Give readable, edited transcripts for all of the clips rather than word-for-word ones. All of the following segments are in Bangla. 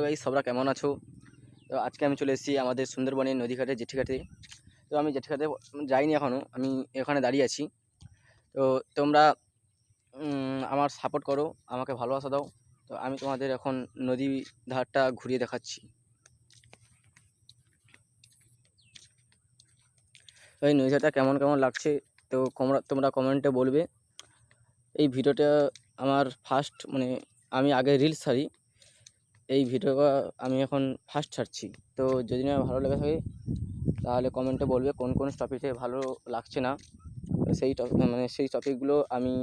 ভাই সবরা কেমন আছো? তো আজকে আমি চলে এসেছি আমাদের সুন্দরবনের নদীঘাটে জেঠিঘাটে। তো আমি জেঠিঘাটে যাইনি এখনও, আমি এখানে দাঁড়িয়ে আছি। তো তোমরা আমার সাপোর্ট করো, আমাকে ভালোবাসা দাও। তো আমি তোমাদের এখন নদী ধারটা ঘুরিয়ে দেখাচ্ছি। তো এই নদী ধারটা কেমন কেমন লাগছে, তো তোমরা কমেন্টে বলবে। এই ভিডিওটা আমার ফার্স্ট, মানে আমি আগে রিলস ছাড়ি, এই ভিডিওটা আমি এখন ফার্স্ট ছাড়ছি। তো যদি না ভালো লেগে থাকে তাহলে কমেন্টে বলবে কোন কোন টপিকে ভালো লাগছে না। তো সেই টপিকগুলো আমি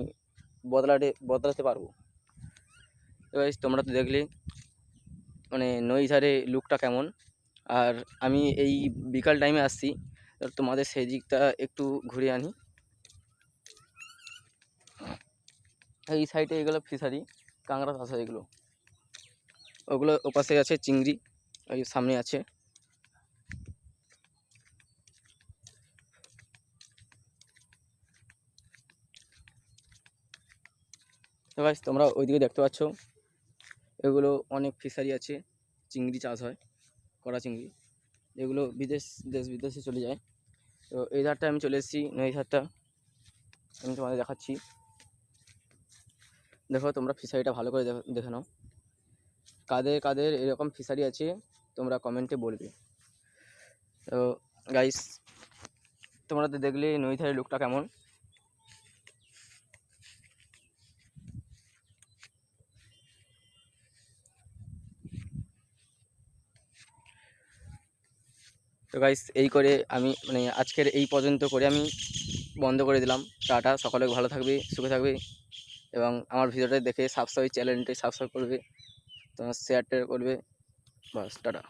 বদলাতে পারবো। তো গাইস তোমরা তো দেখলে মানে নদী ধারে লুকটা কেমন। আর আমি এই বিকাল টাইমে আসছি, তো তোমাদের সেই দিকটা একটু ঘুরিয়ে আনি। এই সাইডে এগুলো ফিশারি, কাঁকড়া চাষ হয় এগুলো, ওগুলো ওপাশে আছে চিংড়ি, ওই সামনে আছে। তো গাইস তোমরা ওইদিকে দেখতে পাচ্ছ, এগুলো অনেক ফিশারি আছে, চিংড়ি চাষ হয়, কড়া চিংড়ি, এগুলো দেশ বিদেশে চলে যায়। তো এই ধারটা আমি চলে এসেছি, নদী ধারটা আমি তোমাদের দেখাচ্ছি। দেখো তোমরা ফিশারিটা ভালো করে দেখে নাও, কাদের কাদের এরকম ফিশারি আছে তোমরা কমেন্টে বলবে। তো গাইস তোমরা তো দেখলে নদী ধারের লুকটা কেমন। তো গাইস এই করে আমি মানে আজকের এই পর্যন্ত করে আমি বন্ধ করে দিলাম। টাটা, সকলে ভালো থাকবে, সুখে থাকবে, এবং আমার ভিডিওটা দেখে চ্যানেলটি সাবস্ক্রাইব করবে, তোমার শেয়ারটা করবে। বাস টাটা।